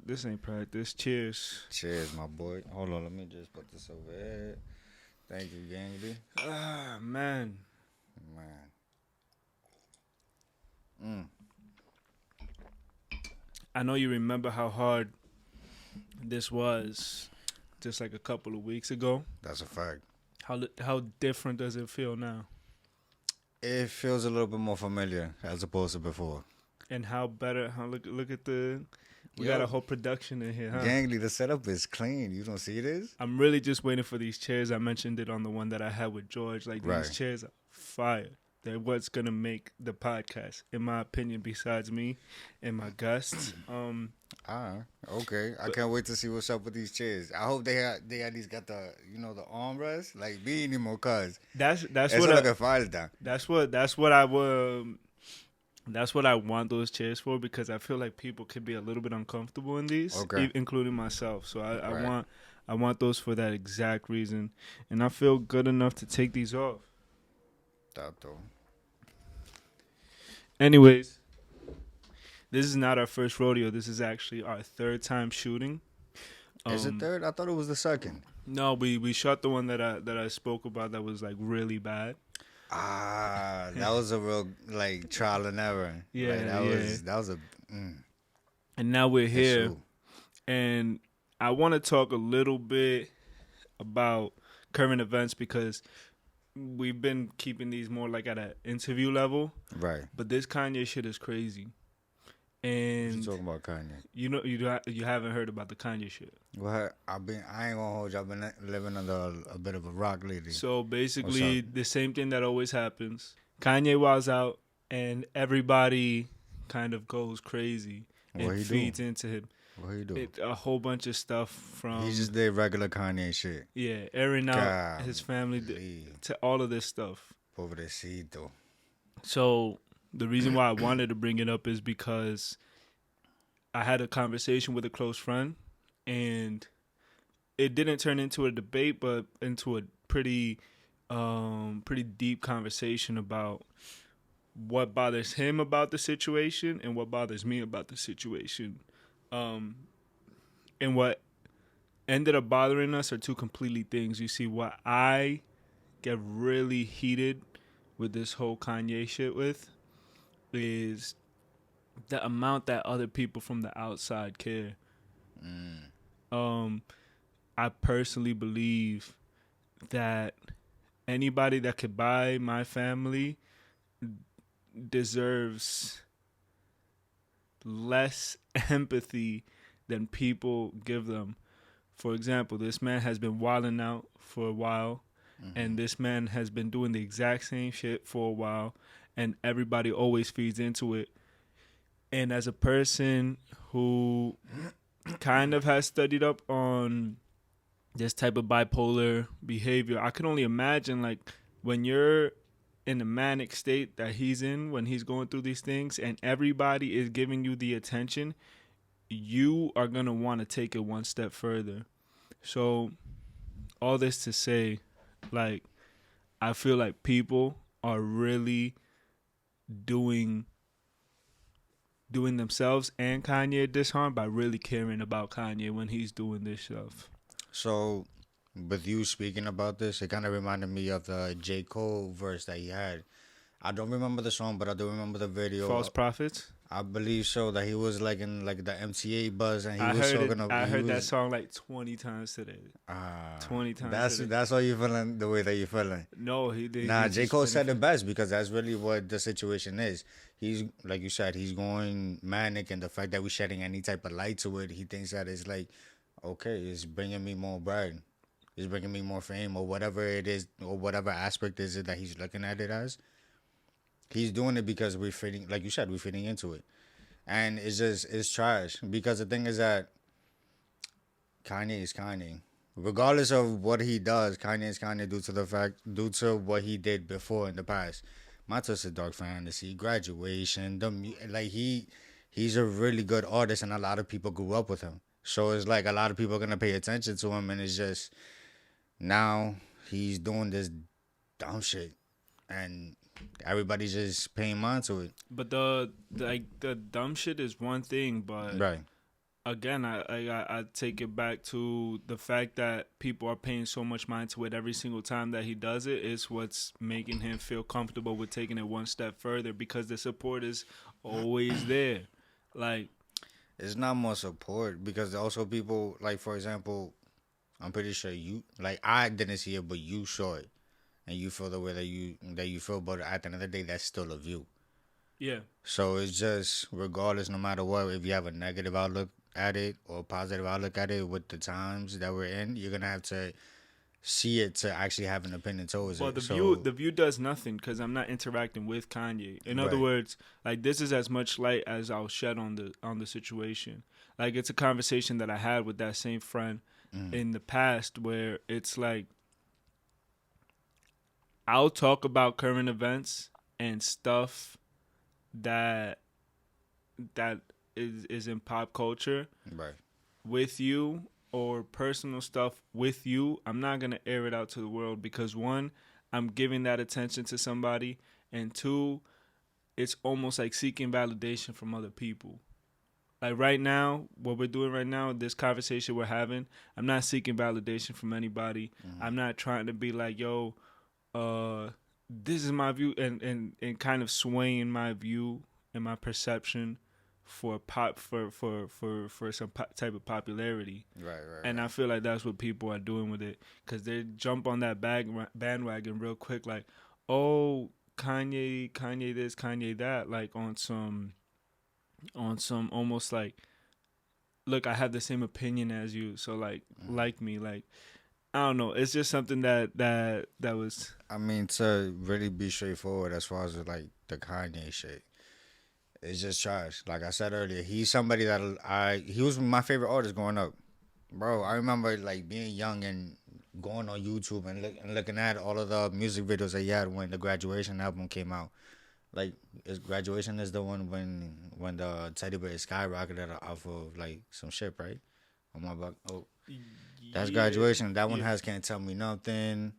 This ain't practice. Cheers. Cheers, my boy. Hold on, let me just put this over here. Thank you, Gangly. Ah, man. I know you remember how hard this was just like a couple of weeks ago. That's a fact. How different does it feel now? It feels a little bit more familiar as opposed to before. And how better? Look at the. We got a whole production in here, huh? Gangly, the setup is clean. You don't see this? I'm really just waiting for these chairs. I mentioned it on the one that I had with George. Like, these Right. chairs are fire. They're what's gonna make the podcast, in my opinion. Besides me and my guests, Okay. I can't wait to see what's up with these chairs. I hope they at least got the the armrest. Like me anymore, cuz. that's Eso what es lo que falta. that's what I would. That's what I want those chairs for, because I feel like people could be a little bit uncomfortable in these, Okay. including myself. So I Right. want those for that exact reason, and I feel good enough to take these off. Tato. Anyways, this is not our first rodeo. This is actually our third time shooting. Is it third? I thought it was the second. No, we shot the one that I spoke about that was like really bad. That was a real like trial and error. Yeah, like, that was a. And now we're here, issue. and I want to talk a little bit about current events, because we've been keeping these more like at an interview level. Right. But this Kanye shit is crazy. What And you talking about, Kanye? you haven't heard about the Kanye shit. Well, I ain't gonna hold you. I've been living under a bit of a rock lately. So basically, What's the same thing that always happens. Kanye was out, and everybody kind of goes crazy What and he feeds do? into him. What he do? A whole bunch of stuff from He just did regular Kanye shit. airing out God, his family Lee. to all of this stuff. Pobrecito. So the reason why I wanted to bring it up is because I had a conversation with a close friend, and it didn't turn into a debate, but into a pretty deep conversation about what bothers him about the situation and what bothers me about the situation. And what ended up bothering us are two completely things. You see, what I get really heated with this whole Kanye shit with is the amount that other people from the outside care. I personally believe that anybody that could buy my family deserves less empathy than people give them. For example, this man has been wilding out for a while, and this man has been doing the exact same shit for a while, and everybody always feeds into it. And as a person who kind of has studied up on this type of bipolar behavior, I can only imagine, like, when you're in the manic state that he's in, when he's going through these things, and everybody is giving you the attention, you are going to want to take it one step further. So all this to say, like, I feel like people are really doing themselves and Kanye disharm by really caring about Kanye when he's doing this stuff. So, with you speaking about this, it kind of reminded me of the J. Cole verse that he had. I don't remember the song, but I do remember the video. False prophets. I believe so, that he was like in like the MCA buzz, and he I was heard talking about. I heard that song like 20 times today. 20 times. Today. That's why you feeling the way that you feeling. No, he did. Nah, J. Cole said it best, because that's really what the situation is. He's, like you said, he's going manic, and the fact that we're shedding any type of light to it, he thinks that it's like, okay, it's bringing me more bread. It's bringing me more fame, or whatever it is, or whatever aspect is it that he's looking at it as. He's doing it because we're fitting, like you said, we're fitting into it. And it's trash. Because the thing is that Kanye is Kanye. Regardless of what he does, Kanye is Kanye due to what he did before in the past. My Twisted Dark Fantasy, Graduation, he's a really good artist, and a lot of people grew up with him. So it's like a lot of people are gonna pay attention to him, and it's just now he's doing this dumb shit, and everybody's just paying mind to it. But the dumb shit is one thing, but Right. again, I take it back to the fact that people are paying so much mind to it every single time that he does it is what's making him feel comfortable with taking it one step further, because the support is always there. Like, It's not more support because also people like, for example, I'm pretty sure you like I didn't see it, but you saw it, and you feel the way that you feel. But at the end of the day, that's still a view. yeah. So it's just regardless, no matter what, if you have a negative outlook at it or a positive outlook at it with the times that we're in, you're gonna have to see it to actually have an opinion towards Well, it. the view does nothing because I'm not interacting with Kanye. In other Right. words, like, this is as much light as I'll shed on the situation. Like, it's a conversation that I had with that same friend in the past where it's like, I'll talk about current events and stuff that is in pop culture Right. with you, or personal stuff with you. I'm not going to air it out to the world because, one, I'm giving that attention to somebody, and two, it's almost like seeking validation from other people. Like, right now, what we're doing right now, this conversation we're having, I'm not seeking validation from anybody. I'm not trying to be like, yo, this is my view, and kind of swaying my view and my perception for some type of popularity. Right. And I feel like that's what people are doing with it, because they jump on that bandwagon real quick, like, oh, Kanye this, Kanye that, like on some almost like, look, I have the same opinion as you, so like me, like, I don't know. It's just something that was. I mean, to really be straightforward as far as like the Kanye shit, it's just trash. Like I said earlier, he's somebody that he was my favorite artist growing up, bro. I remember like being young and going on YouTube and looking at all of the music videos that he had when the Graduation album came out. Like, Graduation is the one when the teddy bear skyrocketed off of like some shit, right? Oh my god! Oh, that's Graduation. That one Yeah. has Can't Tell Me Nothing.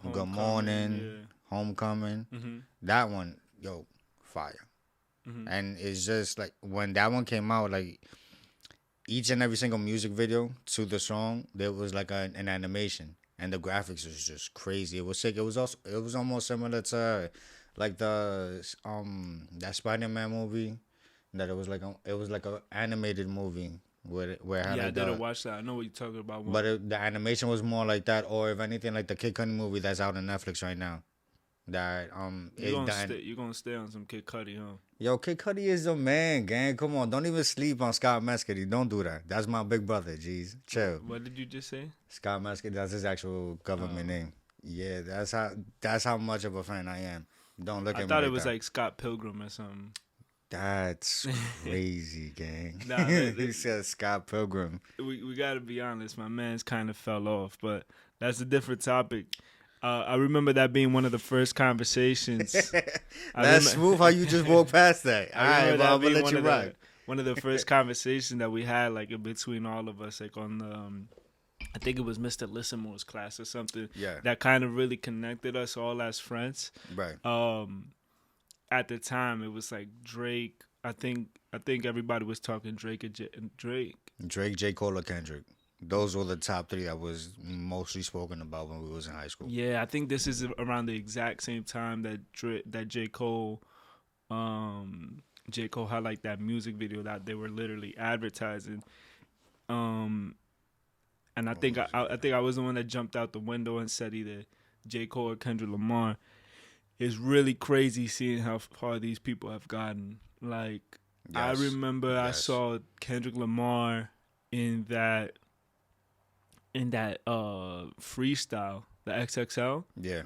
Good Homecoming, Morning, Homecoming. That one, yo, fire. And it's just like when that one came out, like each and every single music video to the song, there was like an animation, and the graphics was just crazy. It was sick. It was almost similar to like that Spider-Man movie, that it was like a animated movie where it had Yeah, I like didn't watch that. I know what you're talking about. but the animation was more like that, or if anything, like the Kid Cudi movie that's out on Netflix right now. That you're gonna stay on some Kid Cudi, huh? Yo, Kid Cudi is the man, gang. Come on, don't even sleep on Scott Mescudi. Don't do that. That's my big brother. Jeez, chill. What did you just say? Scott Mescudi, that's his actual government name. Yeah, that's how much of a fan I am. Don't look at I me. thought like it was that. like Scott Pilgrim or something. That's crazy, gang. Nah, He said Scott Pilgrim. We got to be honest. My man's kind of fell off, but that's a different topic. I remember that being one of the first conversations. That's smooth how you just walk past that. All right, well, I'm gonna let you rock. One of the first conversations that we had, like, in between all of us, like on the, I think it was Mr. Lissimore's class or something. Yeah. That kind of really connected us all as friends. Right. At the time, it was like Drake. I think everybody was talking Drake and Drake. Drake, J. Cole, or Kendrick. Those were the top three that was mostly spoken about when we was in high school. Yeah, I think this is around the exact same time that J. Cole had like that music video that they were literally advertising. And I think I was the one that jumped out the window and said either J. Cole or Kendrick Lamar. It's really crazy seeing how far these people have gotten. Like, Yes. I remember I Yes. saw Kendrick Lamar in that freestyle, the XXL, Yeah.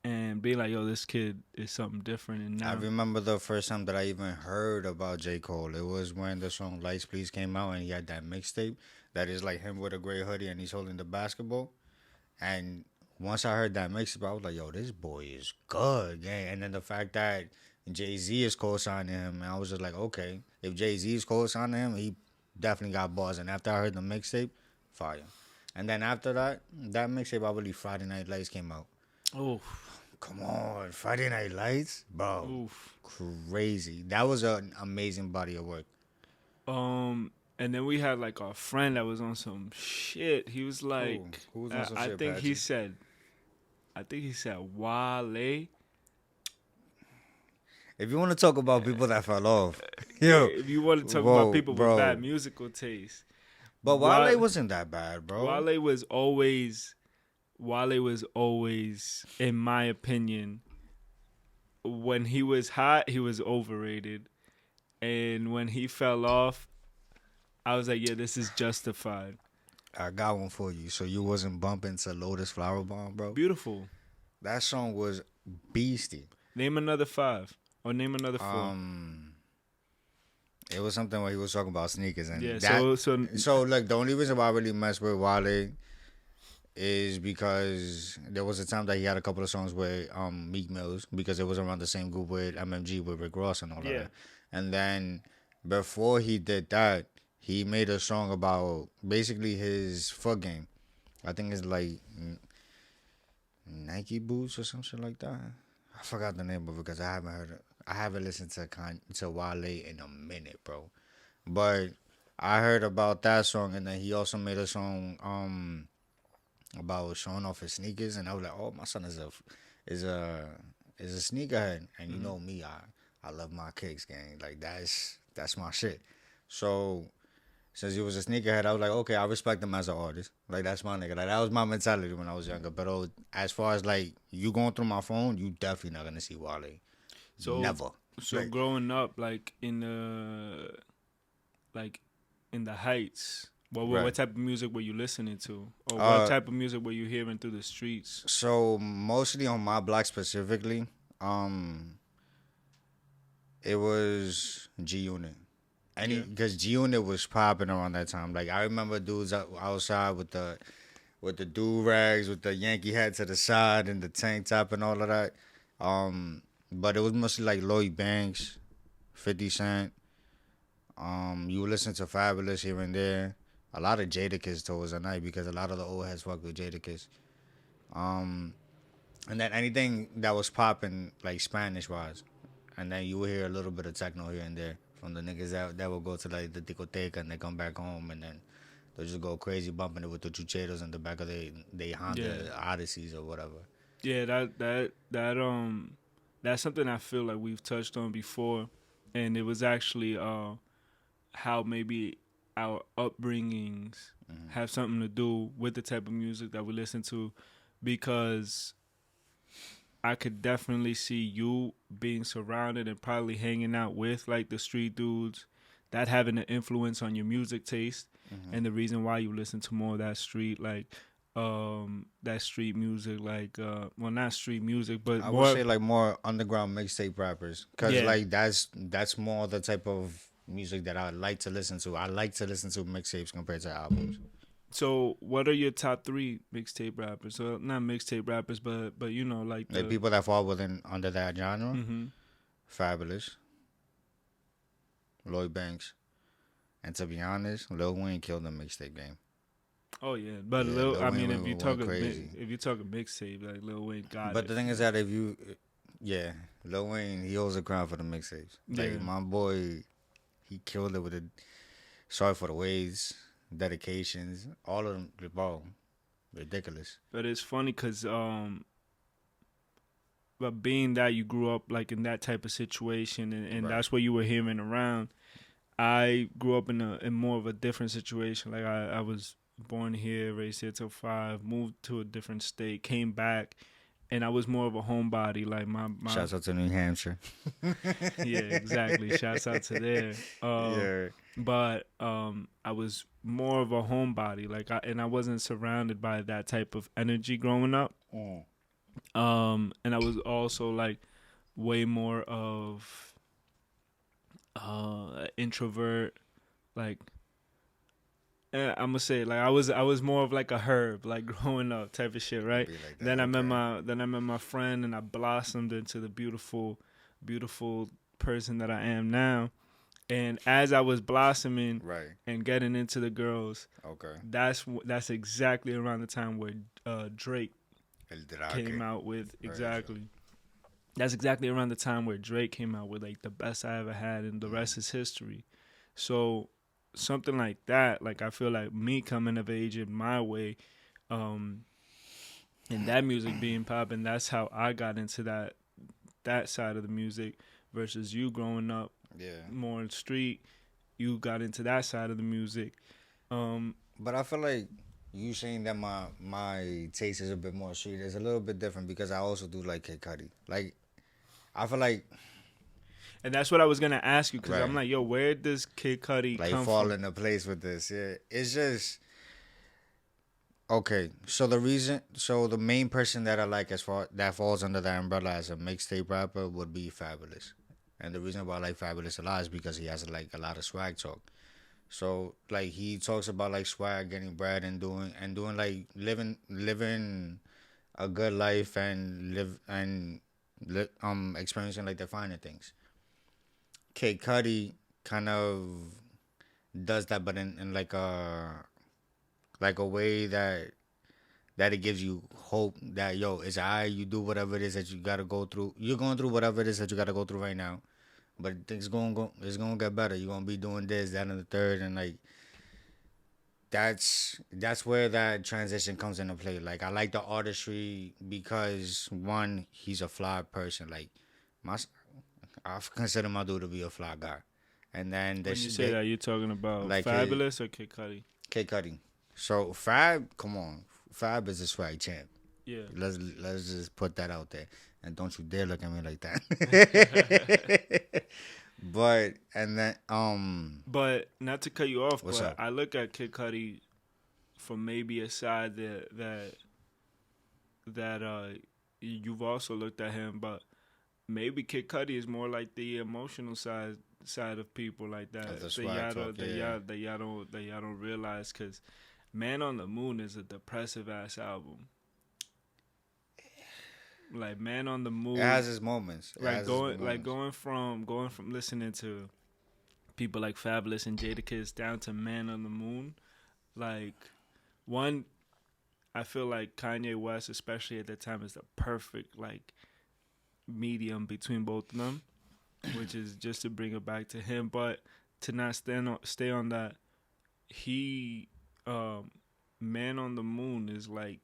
and be like, yo, this kid is something different. And I now, remember the first time that I even heard about J. Cole. It was when the song Lights Please came out, and he had that mixtape that is like him with a gray hoodie and he's holding the basketball. And once I heard that mixtape, I was like, yo, this boy is good, gang. And then the fact that Jay-Z is co-signing him, and I was just like, okay, if Jay-Z is co-signing him, he definitely got bars. And after I heard the mixtape, fire. And then after that mixtape, I believe Friday Night Lights came out. oh, Come on, Friday Night Lights, bro. oof. Crazy. That was an amazing body of work. And then we had like our friend that was on some shit. He was like, Who was on some I shit, think he Patsy? said, Wale. If you want to talk about people that fell off, yo, If you want to talk about whoa, people with bro. bad musical taste, But Wa- Wale wasn't that bad, bro. Wale was always, in my opinion, when he was hot, he was overrated, and when he fell off, I was like, yeah, this is justified. I got one for you. So you wasn't bumping to Lotus Flower Bomb, bro? Beautiful. That song was beastie. Name another 5 or name another 4. It was something where he was talking about sneakers and Yeah. that. So So look, the only reason why I really messed with Wale is because there was a time that he had a couple of songs with Meek Mills because it was around the same group with MMG with Rick Ross and all Yeah. that. And then before he did that, he made a song about basically his foot game. I think it's like Nike boots or some shit like that. I forgot the name of it because I haven't heard it. I haven't listened to Wale in a minute, bro. But I heard about that song, and then he also made a song about showing off his sneakers, and I was like, oh, my son is a sneakerhead, and you know me, I love my kicks, gang. Like that's my shit. So since he was a sneakerhead, I was like, okay, I respect him as an artist. Like that's my nigga. Like that was my mentality when I was younger. But as far as like you going through my phone, you definitely not gonna see Wale. Never. So Like, growing up, like in the Heights, what Right. type of music were you listening to, or Uh, what type of music were you hearing through the streets? so mostly on my block specifically, it was G Unit. Yeah. Because G Unit was popping around that time. Like I remember dudes outside with the do rags, with the Yankee hat to the side, and the tank top and all of that. But it was mostly like Lloyd Banks, 50 Cent. You would listen to Fabulous here and there. A lot of Jadakiss towards the night because a lot of the old heads fuck with Jadakiss. And then anything that was popping like Spanish wise, and then you would hear a little bit of techno here and there from the niggas that would go to like the discoteca and they come back home and then they'll just go crazy bumping it with the chucheros in the back of they Honda Odysseys or whatever. Yeah, that's something I feel like we've touched on before, and it was actually how maybe our upbringings have something to do with the type of music that we listen to, because I could definitely see you being surrounded and probably hanging out with like the street dudes, that having an influence on your music taste, and the reason why you listen to more of that street that street music, like well, not street music, but I more, would say like more underground mixtape rappers, cause Yeah. like that's more the type of music that I like to listen to. I like to listen to mixtapes compared to albums. So, what are your top 3 mixtape rappers? So, not mixtape rappers, but you know, like Like people that fall within under that genre, hmm Fabulous, Lloyd Banks, and to be honest, Lil Wayne killed the mixtape game. Oh yeah, but Yeah, Lil, Lil I Wayne mean, went crazy. if you talking mixtape, like Lil Wayne got But it. the thing is that Lil Wayne, he holds the crown for the mixtapes. Like Yeah. my boy, he killed it with the Sorry for the Ways, Dedications, all of them, bro, ridiculous. But it's funny because but being that you grew up like in that type of situation, and Right. that's what you were hearing around. I grew up in more of a different situation. Like I was born here, raised here till 5, moved to a different state, came back, and I was more of a homebody. Like my Shouts out to New Hampshire. yeah, exactly. Shouts out to there. Yeah. But I was more of a homebody. Like I wasn't surrounded by that type of energy growing up. And I was also like way more of introvert. Like I'm gonna say like I was more of like a herb, like growing up type of shit, right? Be like that, Then I met okay. my friend, and I blossomed into the beautiful person that I am now. And as I was blossoming Right. and getting into the girls, Okay. that's exactly around the time where Drake El Drake. came out with Very exactly. That's exactly around the time where Drake came out with like the best I ever had, and the rest is history. So something like that. Like I feel like me coming of age in my way, um, and that music being pop, and that's how I got into that side of the music. Versus you growing up Yeah. more in street, you got into that side of the music. Um, But I feel like you saying that my taste is a bit more sweet is a little bit different because I also do like Kid Cudi. Like I feel like and that's what I was gonna ask you because I'm right, like, yo, where does Kid Cudi like come fall from? into place with this. Yeah, it's just okay. So the main person that I like as far that falls under that umbrella as a mixtape rapper would be Fabulous. And the reason why I like Fabulous a lot is because he has like a lot of swag talk. So like he talks about like swag, getting bread, and doing like living a good life and experiencing like the finer things. Kid Cudi kind of does that, but in like a way that it gives you hope that yo, it's alright. You do whatever it is that you gotta go through. You're going through whatever it is that you gotta go through right now, but things it's gonna get better. You're gonna be doing this, that, and the third, and like that's where that transition comes into play. Like I like the artistry because one, he's a fly person. Like my, I consider my dude to be a fly guy, and then When you say that, you're talking about like Fabulous or Kid Cudi? K Cudi. So Fab, come on, Fab is a swag champ. Yeah. Let's just put that out there, and don't you dare look at me like that. But and then But not to cut you off, what's but up? I look at Kid Cudi from maybe a side that you've also looked at him, but maybe Kid Cudi is more like the emotional side of people like that. Of the That swag y'all talk, don't that yeah. y'all don't realize because Man on the Moon is a depressive ass album. Like Man on the Moon, It has its moments. It like has its going from listening to people like Fabulous and Jadakiss down to Man on the Moon, like one, I feel like Kanye West, especially at that time, is the perfect like medium between both of them, which is just to bring it back to him, but to not stay on that. He, Man on the Moon is like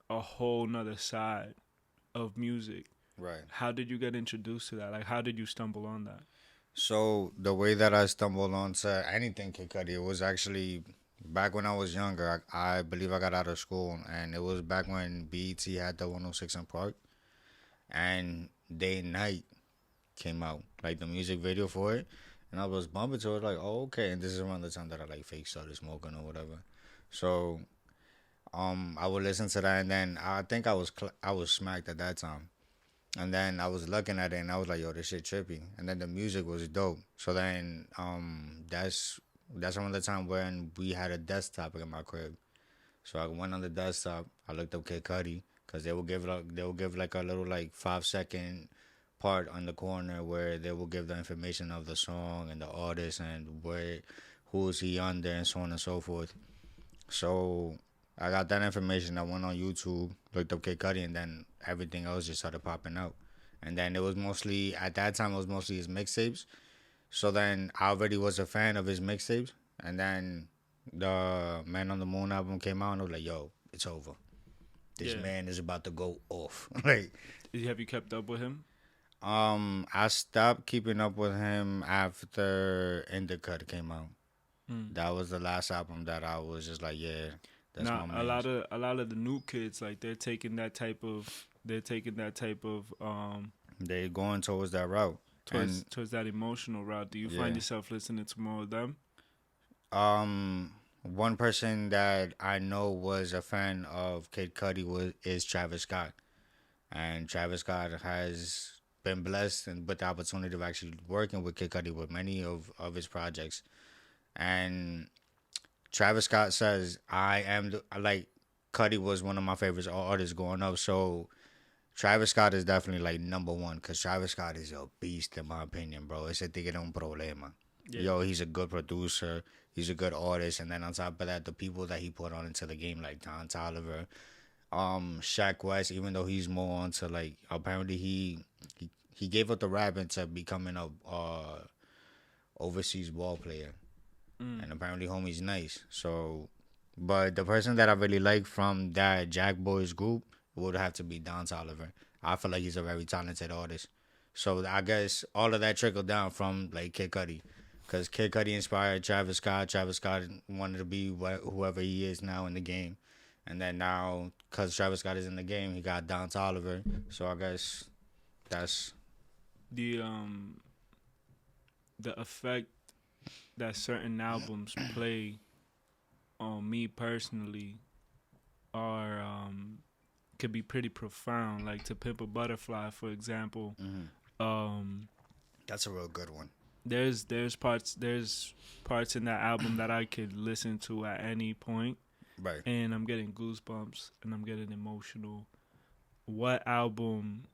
a whole nother side of music. right. How did you get introduced to that? Like, how did you stumble on that? So the way that I stumbled onto anything Kid Cudi, it was actually back when I was younger. I believe I got out of school, and it was back when BET had the 106 in Park, and Day and Night came out, like the music video for it, and I was bumping to it, like, oh okay. And this is around the time that I like fake started smoking or whatever. So I would listen to that, and then I think I was smacked at that time. And then I was looking at it and I was like, yo, this shit trippy. And then the music was dope. So then that's around the time when we had a desktop in my crib. So I went on the desktop. I looked up Kid Cudi because they will give like a little like 5 second part on the corner where they will give the information of the song and the artist and where who is he under and so on and so forth. So I got that information. I went on YouTube, looked up Kid Cudi, and then everything else just started popping out. And then it was mostly at that time it was mostly his mixtapes. So then I already was a fan of his mixtapes. And then the Man on the Moon album came out, and I was like, "Yo, it's over. This Yeah. man is about to go off." Like, Have you kept up with him? I stopped keeping up with him after Indica came out. Mm. That was the last album that I was just like, yeah, that's Now, my man. a lot of the new kids, like they're taking that type of They going towards that route. towards that emotional route. Do you Yeah. find yourself listening to more of them? One person that I know was a fan of Kid Cudi is Travis Scott, and Travis Scott has been blessed and with the opportunity of actually working with Kid Cudi with many of his projects. And Travis Scott says, "I am like Cudi was one of my favorite artists growing up, so." Travis Scott is definitely like number one because Travis Scott is a beast in my opinion, bro. Ese tigre un problema. Yeah. Yo, he's a good producer. He's a good artist, and then on top of that, the people that he put on into the game, like Don Toliver, Shaq West. Even though he's more onto like apparently he gave up the rap into becoming a overseas ball player. and apparently homie's nice. So, but the person that I really like from that Jack Boys group would have to be Don Toliver. I feel like he's a very talented artist. So I guess all of that trickled down from like Kid Cudi, because Kid Cudi inspired Travis Scott. Travis Scott wanted to be whoever he is now in the game, and then now because Travis Scott is in the game, he got Don Toliver. So I guess that's The the effect that certain albums play on me personally are could be pretty profound. Like To Pimp a Butterfly, for example. Um, that's a real good one. there's parts in that album that I could listen to at any point, Right. and I'm getting goosebumps and I'm getting emotional. What album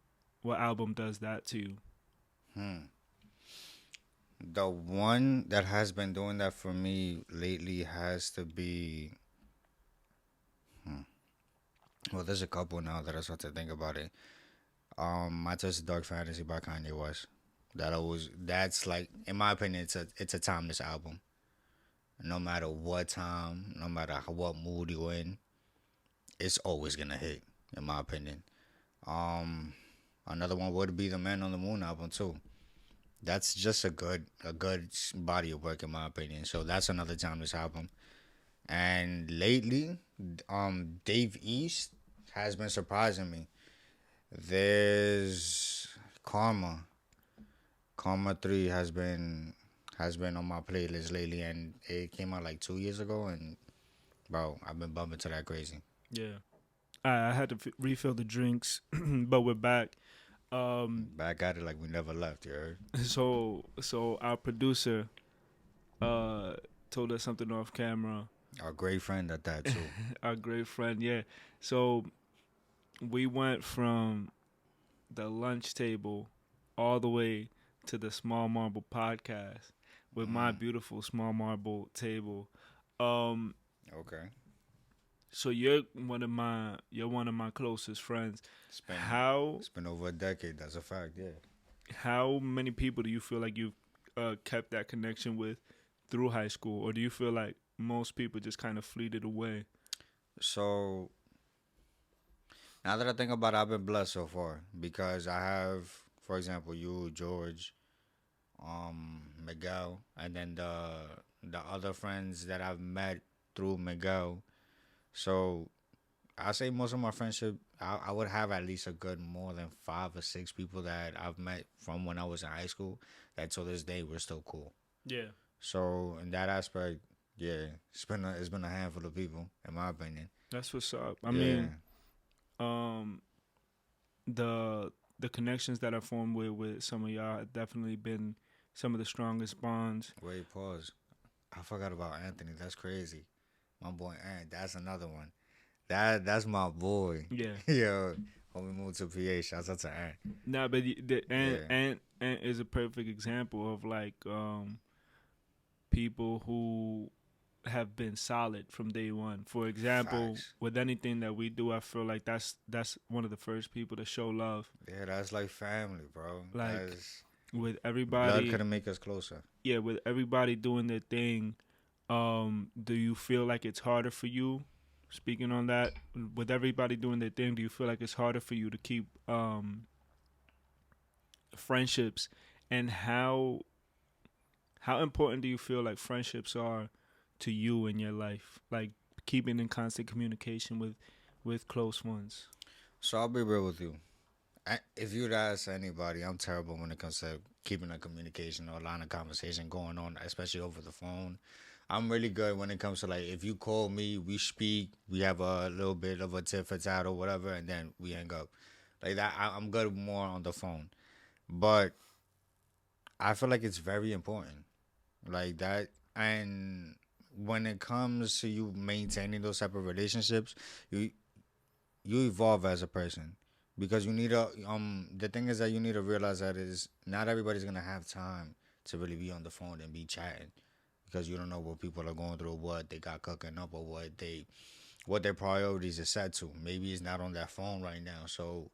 does that to you? The one that has been doing that for me lately has to be. Well, there's a couple now that I start to think about it. My Twisted Dark Fantasy by Kanye West. That's like, in my opinion, it's a timeless album. No matter what time, no matter what mood you're in, it's always gonna hit. In my opinion. Another one would be the Man on the Moon album too. That's just a good body of work in my opinion. So that's another timeless album. And lately, Dave East has been surprising me. There's Karma. Karma 3 has been on my playlist lately, and it came out like 2 years ago, and bro, I've been bumping to that crazy. Yeah, I had to refill the drinks, but we're back. Back at it like we never left. You heard? So our producer told us something off camera. Our great friend at that too. Our great friend, yeah. So we went from the lunch table all the way to the Small Marble podcast with my beautiful Small Marble table. Okay. So you're one of my closest friends. It's been over a decade. That's a fact. Yeah. How many people do you feel like you've kept that connection with through high school, or do you feel like most people just kind of fleeted away? So now that I think about it, I've been blessed so far because I have, for example, you, George, Miguel, and then the other friends that I've met through Miguel. So I say most of my friendship, I would have at least a good more than 5 or 6 people that I've met from when I was in high school that to this day we're still cool. Yeah, So in that aspect, yeah, it's been a handful of people in my opinion. that's what's up. I Yeah. mean, the connections that I formed with some of y'all have definitely been some of the strongest bonds. Wait, pause. I forgot about Anthony. That's crazy. My boy Ant. That's another one. That's my boy. Yeah. Yo, when we moved to PA, shouts out to Ant. Nah, but Yeah. Ant is a perfect example of like people who have been solid from day one. For example, Facts. with anything that we do, I feel like that's one of the first people to show love. Yeah, that's like family, bro. Like, That's, With blood everybody, couldn't make us closer. yeah, with everybody doing their thing, do you feel like it's harder for you? Speaking on that, with everybody doing their thing, do you feel like it's harder for you to keep friendships? And how important do you feel like friendships are to you in your life? Like keeping in constant communication with close ones. So I'll be real with you. If you'd ask anybody, I'm terrible when it comes to keeping a communication or a line of conversation going on, especially over the phone. I'm really good when it comes to like if you call me, we speak, we have a little bit of a tit for tat or whatever, and then we hang up. Like that, I'm good more on the phone. But I feel like it's very important, like that. And when it comes to you maintaining those type of relationships, you evolve as a person because you need to. The thing is that you need to realize that is not everybody's gonna have time to really be on the phone and be chatting because you don't know what people are going through, what they got cooking up, or what their priorities are set to. Maybe it's not on that phone right now, so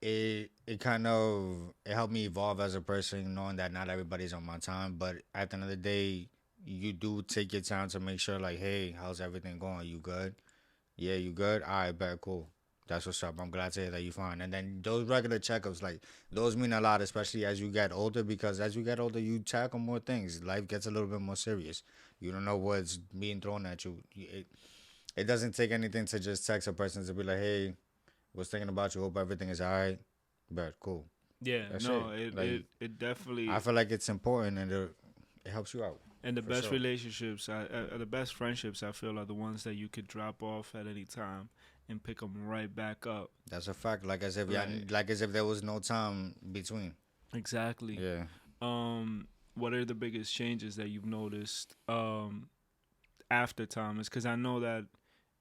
it kind of it helped me evolve as a person, knowing that not everybody's on my time. But at the end of the day, you do take your time to make sure, like, hey, how's everything going? You good? Yeah, you good? All right, bet, cool. That's what's up. I'm glad to hear that you fine. And then those regular checkups, like those mean a lot, especially as you get older, because as you get older, you tackle more things. Life gets a little bit more serious. You don't know what's being thrown at you. It doesn't take anything to just text a person to be like, hey, was thinking about you. Hope everything is all right. But cool. Yeah, That's it. no, Like it definitely. I feel like it's important and it helps you out. And the For best sure. relationships, the best friendships, I feel, are the ones that you could drop off at any time and pick them right back up. That's a fact. Like as if Right. like as if there was no time between. Exactly. Yeah. What are the biggest changes that you've noticed after Thomas? Because I know that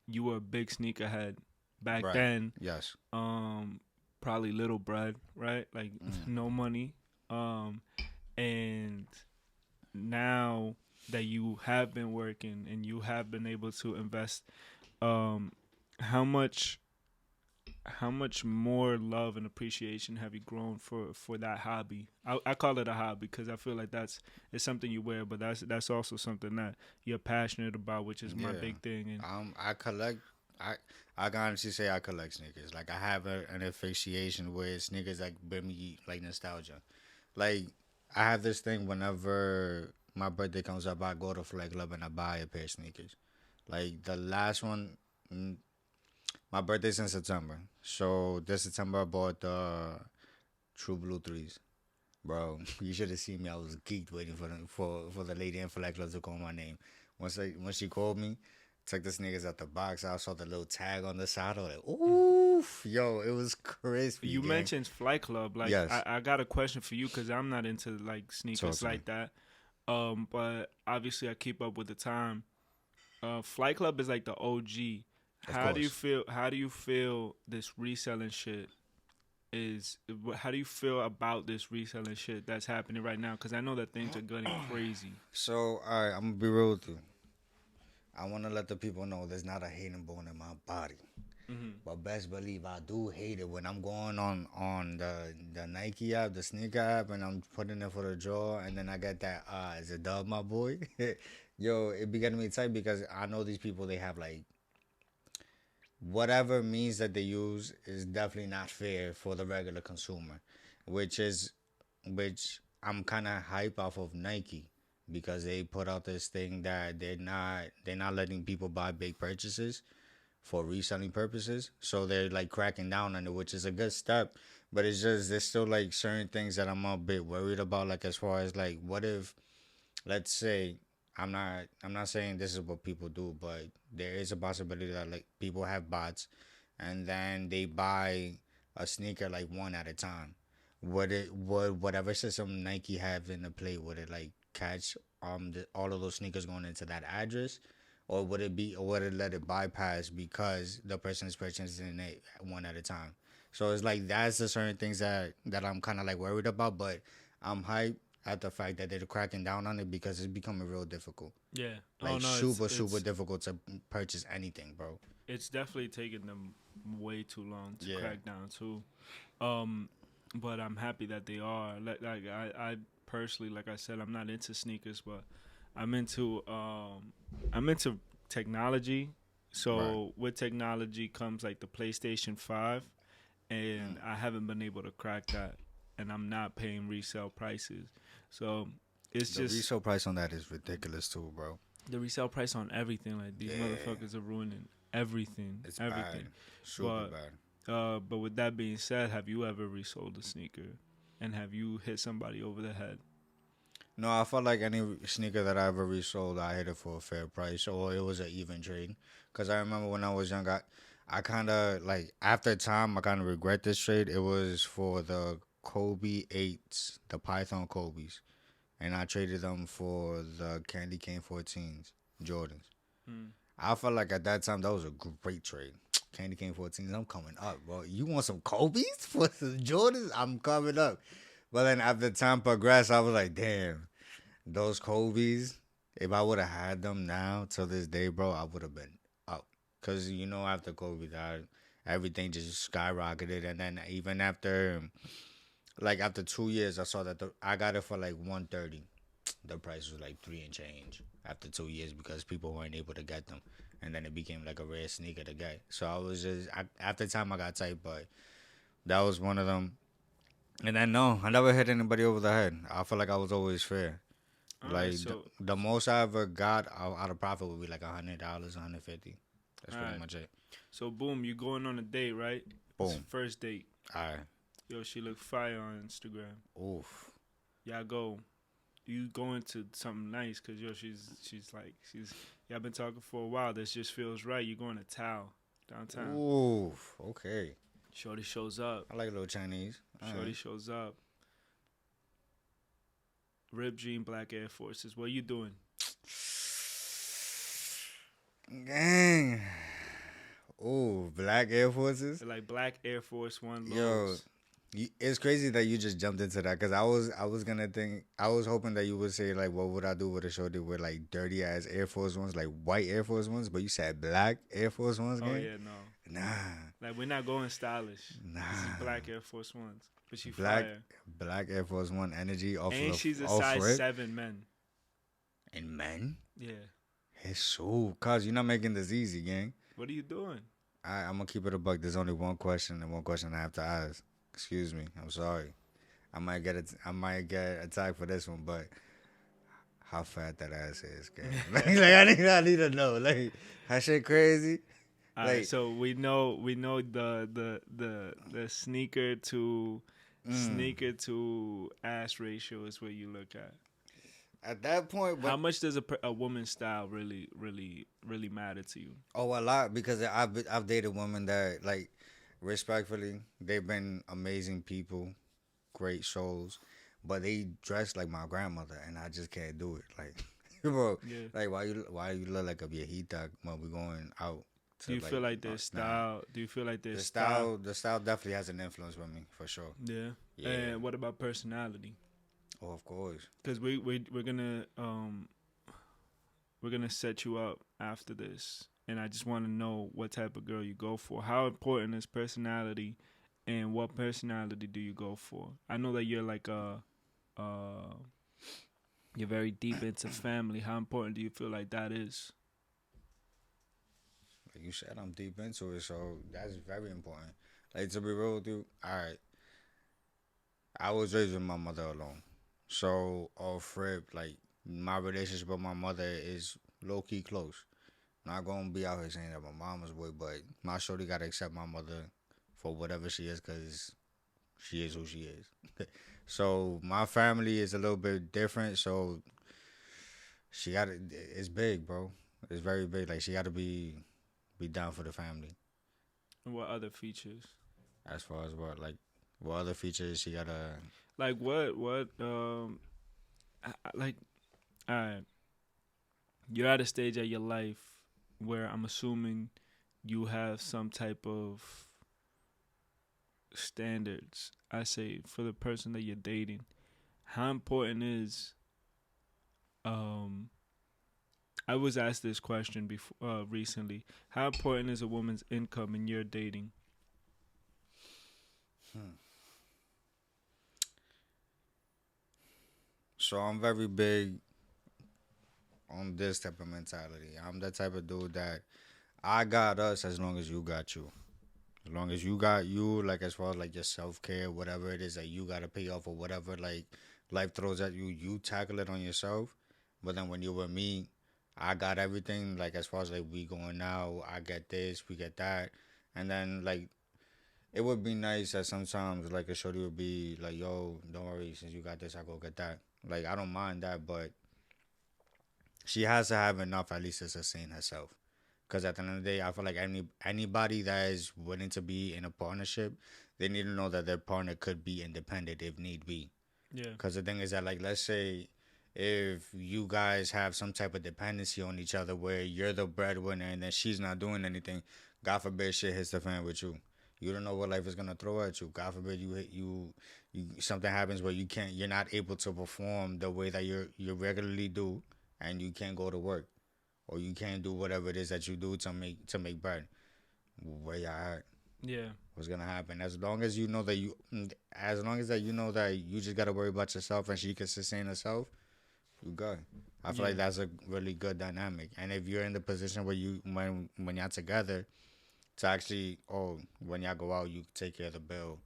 you were a big sneakerhead back Right. then. Yes. Probably little bread, right? Like no money. And now that you have been working and you have been able to invest, how much more love and appreciation have you grown for that hobby? I call it a hobby because I feel like it's something you wear, but that's also something that you're passionate about, which is my Yeah. big thing. And I collect. I can honestly say I collect sneakers. Like I have an asphyxiation with sneakers that bring me like nostalgia. Like I have this thing whenever my birthday comes up, I go to Flight Club and I buy a pair of sneakers. Like the last one, my birthday's in September, so this September I bought the True Blue threes. Bro, you should have seen me. I was geeked waiting for the lady in Flight Club to call my name. Once she called me, took the sneakers out the box. I saw the little tag on the side. I was like, oof, yo, it was crispy. you gang. mentioned Flight Club. Like Yes. I got a question for you because I'm not into like sneakers Talk to me. like that. But obviously I keep up with the time. Flight Club is like the OG. Of How do you course. feel? How do you feel this reselling shit is? How do you feel about this reselling shit that's happening right now? Because I know that things are getting crazy. So, all right, I'm gonna be real with you. I want to let the people know there's not a hating bone in my body. But best believe I do hate it when I'm going on the Nike app, the sneaker app, and I'm putting it for the draw, and then I get that is a dub, my boy. Yo, it be getting me tight because I know these people. They have like whatever means that they use is definitely not fair for the regular consumer, which is which I'm kind of hype off of Nike because they put out this thing that they're not letting people buy big purchases for reselling purposes. So they're like cracking down on it, which is a good step. But it's just there's still like certain things that I'm a bit worried about. Like as far as like what if, let's say, I'm not saying this is what people do, but there is a possibility that like people have bots and then they buy a sneaker like one at a time. Would whatever system Nike have in the play, would it like catch all of those sneakers going into that address, or would it let it bypass because the person is purchasing it one at a time? So it's like that's the certain things that I'm kind of like worried about, but I'm hyped at the fact that they're cracking down on it because it's becoming real difficult. Yeah. Like Oh no, super difficult to purchase anything, bro. it's definitely taking them way too long to Yeah. crack down too. But I'm happy that they are. Like I personally, like I said, I'm not into sneakers, but I'm into technology. So Right. with technology comes like the PlayStation 5, and I haven't been able to crack that, and I'm not paying resale prices. So it's The just resale price on that is ridiculous too, bro. the resale price on everything. Like these Yeah. motherfuckers are ruining everything. It's everything. bad, super But bad. but with that being said, have you ever resold a sneaker, and have you hit somebody over the head? No, I felt like any sneaker that I ever resold, I hit it for a fair price, or it was an even trade. Cause I remember when I was young, I kind of like after time, I kind of regret this trade. It was for the Kobe eights, the Python Kobe's, and I traded them for the Candy Cane 14s, Jordans. Hmm. I felt like at that time that was a great trade. Candy Cane 14s, I'm coming up, bro. You want some Kobe's for some Jordans? I'm coming up. But then after time progressed, I was like, damn, those Kobe's, if I would have had them now till this day, bro, I would have been up. Because, after Kobe died, everything just skyrocketed. And then even after, like after 2 years, I saw that I got it for like 130. The price was like three and change after 2 years because people weren't able to get them, and then it became like a rare sneaker to get. So I was just after time I got tight, but that was one of them. And then no, I never hit anybody over the head. I feel like I was always fair. All Like right, so the most I ever got out of profit would be like $100, 150. That's all pretty right. much it. So boom, you going on a date, right? It's Boom. first date. All right. Yo, she look fire on Instagram. Oof. Y'all go. You going to something nice because yo, y'all been talking for a while. This just feels right. You going to Tao downtown. Oof. Okay. Shorty shows up. I like a little Chinese. All Shorty right. shows up. Rib jean, black Air Forces. What you doing? Gang. Ooh, black Air Forces. They're like black Air Force One Yo, lows. it's crazy that you just jumped into that because I was gonna think I was hoping that you would say like what would I do with a shorty with like dirty ass Air Force Ones, like white Air Force Ones, but you said black Air Force Ones, Oh gang? yeah, no. Nah, Like we're not going stylish. nah. This is black Air Force Ones. But she Black fire. Black Air Force One energy off And of she's a off size rip. 7 men. And men, Yeah. it's so cause you're not making this easy, gang. What are you doing? I'm gonna keep it a buck. There's only one question and one question I have to ask. Excuse me, I'm sorry. I might get attacked for this one, but how fat that ass is, gang. like I need to know. Like that shit crazy. All Like- right, so we know the sneaker to ass ratio is what you look at. At that point, How much does a woman's style really matter to you? a lot because I've dated women that like respectfully they've been amazing people, great souls, but they dress like my grandmother and I just can't do it. Like, bro, Yeah. like why you look like a viejita when we going out? Do you feel like their nah. style? Do you feel like their The style definitely has an influence with me for sure. Yeah. Yeah. And what about personality? Oh, of course. Because we're gonna set you up after this, and I just want to know what type of girl you go for. How important is personality, and what personality do you go for? I know that you're like you're very deep into family. How important do you feel like that is? Like you said, I'm deep into it, so that's very important. Like to be real with you, all right. I was raised with my mother alone, so off rip, like my relationship with my mother is low key close. Not gonna be out here saying that my mom was with, but my shorty gotta accept my mother for whatever she is, cause she is who she is. So my family is a little bit different, so she got to it's big, bro. It's very big. Like she got to be down for the family. And what other features? As far as what other features she gotta Like what like all right. You're at a stage of your life where I'm assuming you have some type of standards. I say for the person that you're dating, how important is I was asked this question before recently. How important is a woman's income in your dating? So I'm very big on this type of mentality. I'm the type of dude that I got us as long as you got you. As long as you got you, like as far as like your self care, whatever it is that you gotta pay off or whatever like life throws at you, you tackle it on yourself. But then when you're with me, I got everything. Like as far as like we going now, I get this, we get that, and then like it would be nice that sometimes like a shorty would be like, "Yo, don't worry, since you got this, I go get that." Like I don't mind that, but she has to have enough at least to sustain herself. Because at the end of the day, I feel like anybody that is willing to be in a partnership, they need to know that their partner could be independent if need be. Yeah. Because the thing is that, like, let's say if you guys have some type of dependency on each other where you're the breadwinner and then she's not doing anything, God forbid shit hits the fan with you. You don't know what life is gonna throw at you. God forbid you something happens where you're not able to perform the way that you regularly do, and you can't go to work, or you can't do whatever it is that you do to make bread. Where y'all at? Yeah. what's gonna happen. As long as you know that as long as that you know that you just gotta worry about yourself and she can sustain herself, you good. I feel Yeah. like that's a really good dynamic. And if you're in the position where when y'all together, to actually, when y'all go out, you take care of the bill.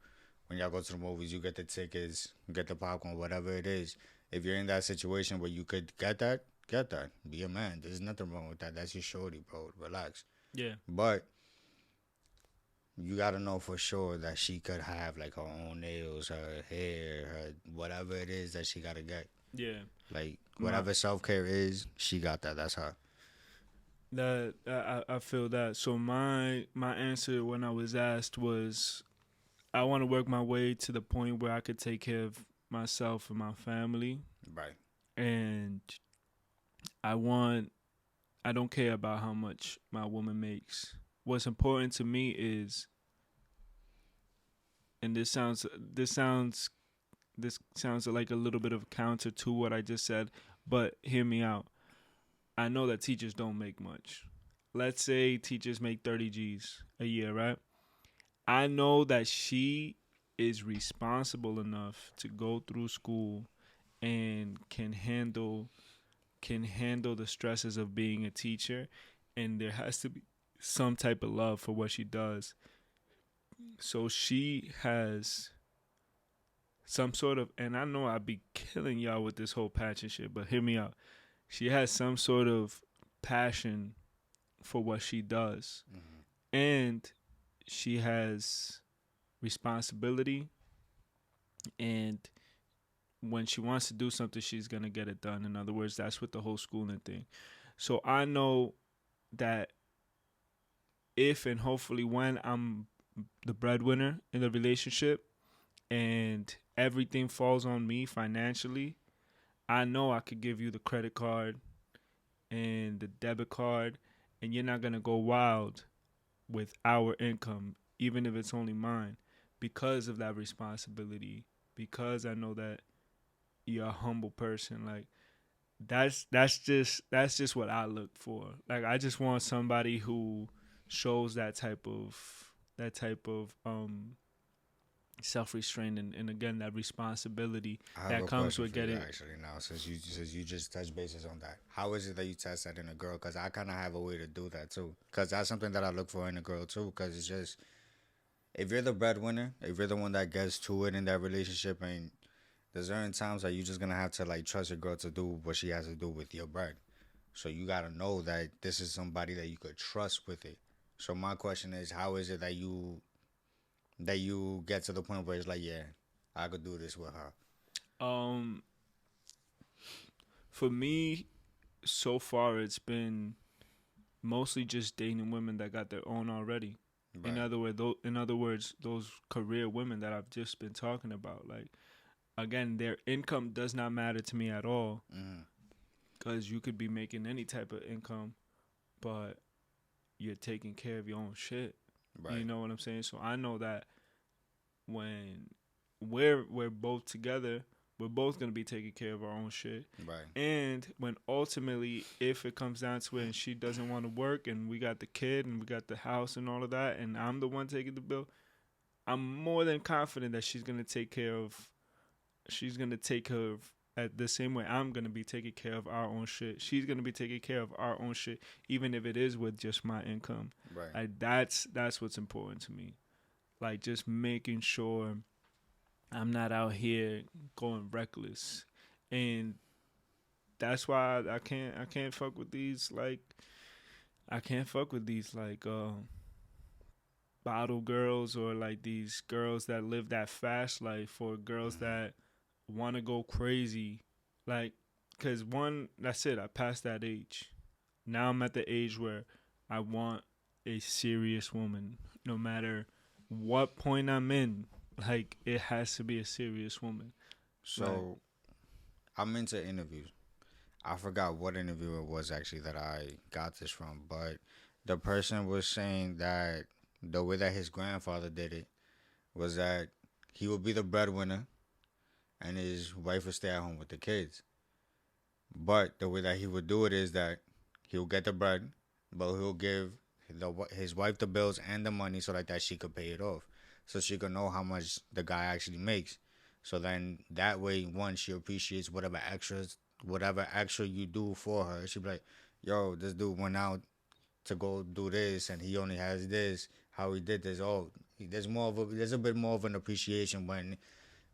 When y'all go to the movies, you get the tickets, get the popcorn, whatever it is. If you're in that situation where you could get that, get that. Be a man. There's nothing wrong with that. That's your shorty, bro. Relax. Yeah. But you gotta know for sure that she could have like her own nails, her hair, her whatever it is that she gotta get. Yeah. Like My whatever self care is, she got that. That's her. that I feel that. So my answer when I was asked was I want to work my way to the point where I could take care of myself and my family, Right. and I want I don't care about how much my woman makes. What's important to me is, and this sounds like a little bit of a counter to what I just said, but hear me out. I know that teachers don't make much. Let's say teachers make 30 G's a year, right? I know that she is responsible enough to go through school and can handle the stresses of being a teacher, and there has to be some type of love for what she does. So she has some sort of, and I know I'd be killing y'all with this whole passion shit, but hear me out. She has some sort of passion for what she does, and she has responsibility, and when she wants to do something, she's gonna get it done. In other words, that's with the whole schooling thing. So I know that if and hopefully when I'm the breadwinner in the relationship and everything falls on me financially, I know I could give you the credit card and the debit card, and you're not gonna go wild with our income, even if it's only mine, because of that responsibility. Because I know that you're a humble person. Like that's just what I look for. Like I just want somebody who shows that type of self restraint, and again that responsibility I have that a comes question with for you getting. actually now, since you just touched bases on that. How is it that you test that in a girl? Because I kind of have a way to do that too. Because that's something that I look for in a girl too. Because it's just if you're the breadwinner, if you're the one that gets to it in that relationship, and there's certain times that you're just gonna have to like trust your girl to do what she has to do with your bread. So you gotta know that this is somebody that you could trust with it. So my question is, how is it that you get to the point where it's like, yeah, I could do this with her. Um, for me, so far it's been mostly just dating women that got their own already. In Right. other words, those career women that I've just been talking about, like again, their income does not matter to me at all, Mm-hmm. because you could be making any type of income, but you're taking care of your own shit. You Right. know what I'm saying? So I know that when we're both together, we're both gonna be taking care of our own shit. Right. And when ultimately, if it comes down to it, and she doesn't want to work, and we got the kid, and we got the house, and all of that, and I'm the one taking the bill, I'm more than confident that she's gonna take care of. She's gonna take care of at the same way I'm gonna be taking care of our own shit. She's gonna be taking care of our own shit, even if it is with just my income. Right. Like that's what's important to me. Like just making sure I'm not out here going reckless, and that's why I can't fuck with these like I can't fuck with these like bottle girls, or like these girls that live that fast life, or girls that want to go crazy, like because one, that's it, I passed that age. Now I'm at the age where I want a serious woman, no matter what point I'm in. Like it has to be a serious woman. Like So I'm into interviews. I forgot what interview it was actually that I got this from, but the person was saying that the way that his grandfather did it was that he would be the breadwinner and his wife would stay at home with the kids. But the way that he would do it is that he'll get the bread, but he'll give his wife the bills and the money so that she could pay it off, so she could know how much the guy actually makes. So then that way, once she appreciates whatever extra you do for her, she be like, "Yo, this dude went out to go do this, and he only has this. How he did this? Oh, there's a bit more of an appreciation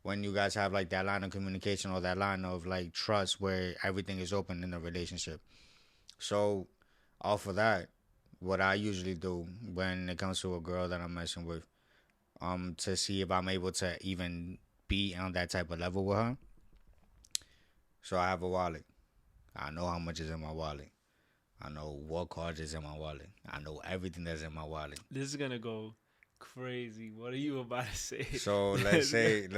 when you guys have like that line of communication or that line of like trust where everything is open in a relationship. So off of that, what I usually do when it comes to a girl that I'm messing with, to see if I'm able to even be on that type of level with her. So I have a wallet. I know how much is in my wallet. I know what cards is in my wallet. I know everything that's in my wallet. This is gonna go crazy. What are you about to say? So let's say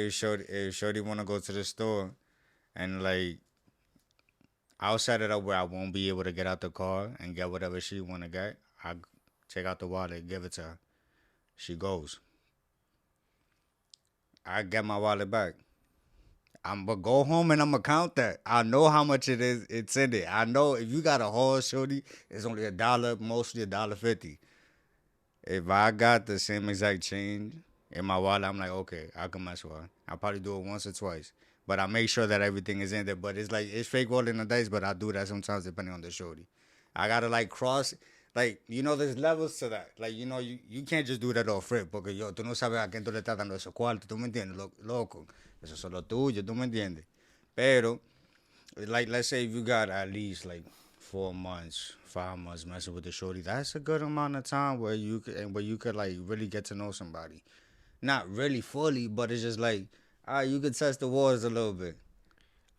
if Shorty wanna go to the store, and like I'll set it up where I won't be able to get out the car and get whatever she wanna get. I take out the wallet, give it to her. She goes. I get my wallet back. I'm gonna go home and I'm gonna count that. I know how much it is. It's in it. I know if you got a horse, Shorty, it's only $1, mostly $1.50. If I got the same exact change in my wallet, I'm like, okay, I can mess with her. I'll probably do it once or twice. But I make sure that everything is in there. But it's like, it's fake rolling the dice, but I do that sometimes depending on the Shorty. I gotta like cross, like, there's levels to that. Like, you can't just do that off rip, porque yo, tú no sabes a quién tú le estás dando esos cuartos, tú me entiendes, loco. Eso es solo tuyo, tú me entiendes. Pero, like, let's say if you got at least like 4 months, 5 months messing with the Shorty, that's a good amount of time where you could like really get to know somebody. Not really fully, but it's just like, you could test the waters a little bit.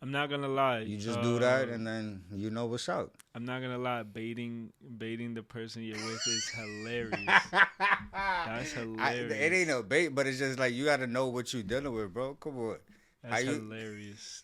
I'm not gonna lie. You just do that, and then you know what's up. I'm not gonna lie. Baiting the person you're with is hilarious. That's hilarious. It ain't no bait, but it's just like you got to know what you're dealing with, bro. Come on. That's hilarious.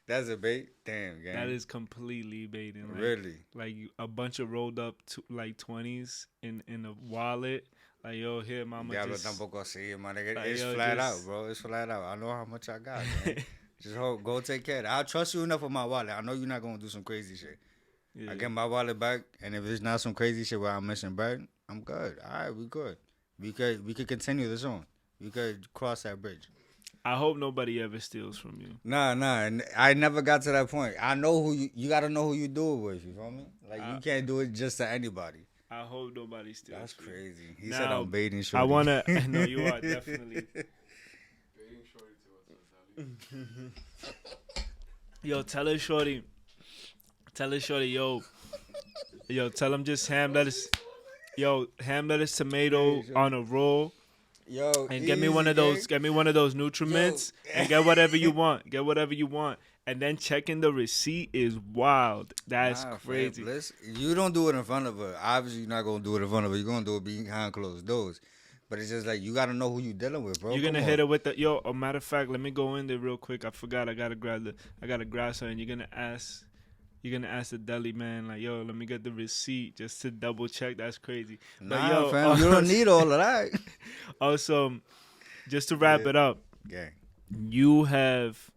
That's a bait. Damn, gang. That is completely baiting. Like, really? Like a bunch of rolled up like 20s in a wallet. Like, yo, here, mama. Diablo tampoco así, man. It's flat out, bro. It's flat out. I know how much I got, man. Just go take care of it. I'll trust you enough with my wallet. I know you're not going to do some crazy shit. Yeah. I get my wallet back, and if it's not some crazy shit where I'm missing back, I'm good. All right, we good. We could continue this on. We could cross that bridge. I hope nobody ever steals from you. Nah. I never got to that point. I know who you got to know who you do it with. You feel me? Like, you can't do it just to anybody. I hope nobody steals. That's crazy. He now, said I'm baiting Shorty. I want to. No, you are definitely. Yo, tell her Shorty, yo, tell him just ham lettuce, tomato on a roll. Yo, and get me one of those Nutriments, and get whatever you want. And then checking the receipt is wild. That's crazy. Listen, you don't do it in front of her. Obviously, you're not gonna do it in front of her. You're gonna do it behind closed doors. But it's just like, you got to know who you're dealing with, bro. You're going to hit her with the, a matter of fact, let me go in there real quick. I forgot. I got to grab something. You're going to ask the deli man, like, yo, let me get the receipt just to double check. That's crazy. But yo, fam, you don't need all of that. Also, just to wrap it up, you have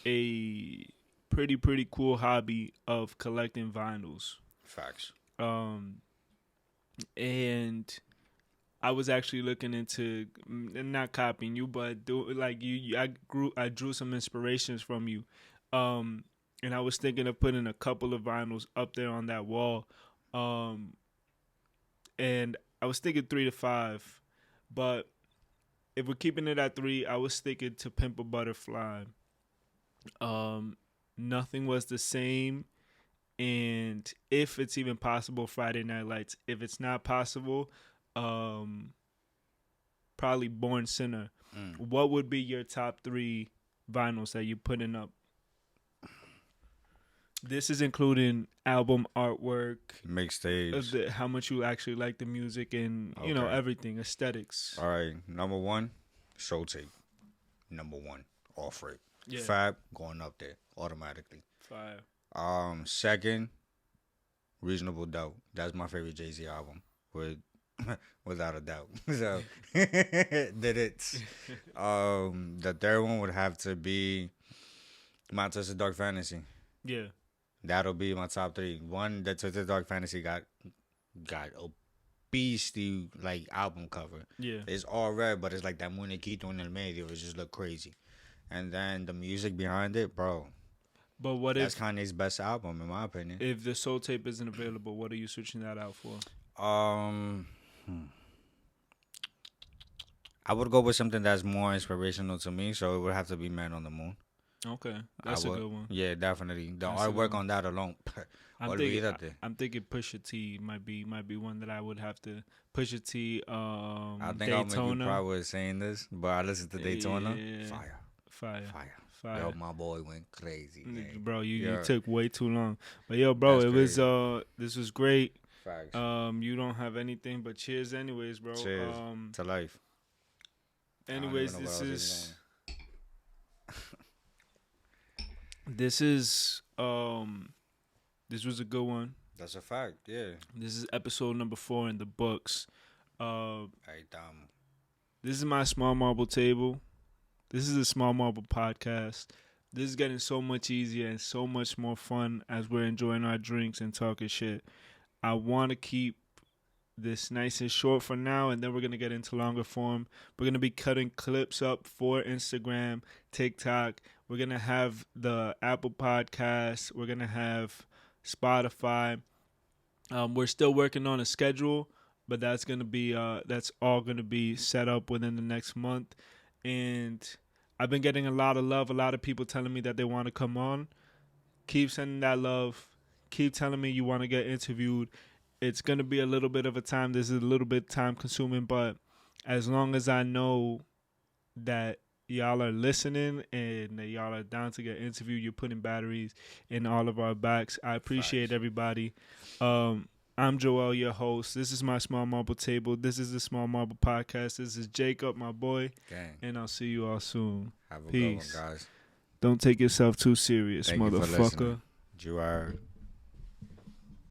a pretty cool hobby of collecting vinyls. Facts. And I was actually looking into not copying you, but I drew some inspirations from you, and I was thinking of putting a couple of vinyls up there on that wall, and I was thinking 3 to 5, but if we're keeping it at 3, I was thinking To Pimp a Butterfly. Nothing Was the Same, and if it's even possible, Friday Night Lights. If it's not possible, probably Born Sinner. What would be your top 3 vinyls that you're putting up? This is including album artwork, mixtapes, how much you actually like the music, and everything, aesthetics. All right, number 1, Soul Tape. Number 1, off rip. Yeah. Fab going up there automatically. Fire. Second, Reasonable Doubt. That's my favorite Jay-Z album, without a doubt. So did it. The third one would have to be My Twisted Dark Fantasy. Yeah. That'll be my top 3. One, that Twisted Dark Fantasy got got a beastie like album cover. Yeah. It's all red, but it's like that muñequito en el medio. It just look crazy. And then the music behind it, bro. But what That's if Kanye's best album, in my opinion. if the Soul Tape isn't available? What are you switching that out for? I would go with something that's more inspirational to me, so it would have to be Man on the Moon. Okay, that's a good one. Yeah, definitely. The That's a good artwork one. on that alone. Olvídate. I'm thinking Pusha T might be one that I would have to. Pusha T, I think I'll make you Daytona. proud with saying this, but I listened to Daytona. Yeah. Fire. Fire. Yo, my boy went crazy, man. Bro, you Yeah. took way too long. But yo, bro, That's it was crazy. this was great. Facts. You don't have anything but cheers anyways, bro. Cheers to life. Anyways, I don't even know this where else is going. this was a good one. That's a fact, yeah. This is episode number 4 in the books. Hey, damn. This is my Small Marble Table. This is a Small Marble podcast. This is getting so much easier and so much more fun as we're enjoying our drinks and talking shit. I want to keep this nice and short for now, and then we're going to get into longer form. We're going to be cutting clips up for Instagram, TikTok. We're going to have the Apple Podcasts. We're going to have Spotify. We're still working on a schedule, but that's going to be that's all going to be set up within the next month. And I've been getting a lot of love, a lot of people telling me that they want to come on. Keep sending that love. Keep telling me you want to get interviewed. It's going to be a little bit of a time. This is a little bit time consuming, but as long as I know that y'all are listening and that y'all are down to get interviewed, you're putting batteries in all of our backs. I appreciate everybody. I'm Joel, your host. This is my Small Marble Table. This is the Small Marble Podcast. This is Jacob, my boy. Gang. And I'll see you all soon. Have a Peace. good one, guys. Don't take yourself too serious, Thank you for motherfucker. listening. You are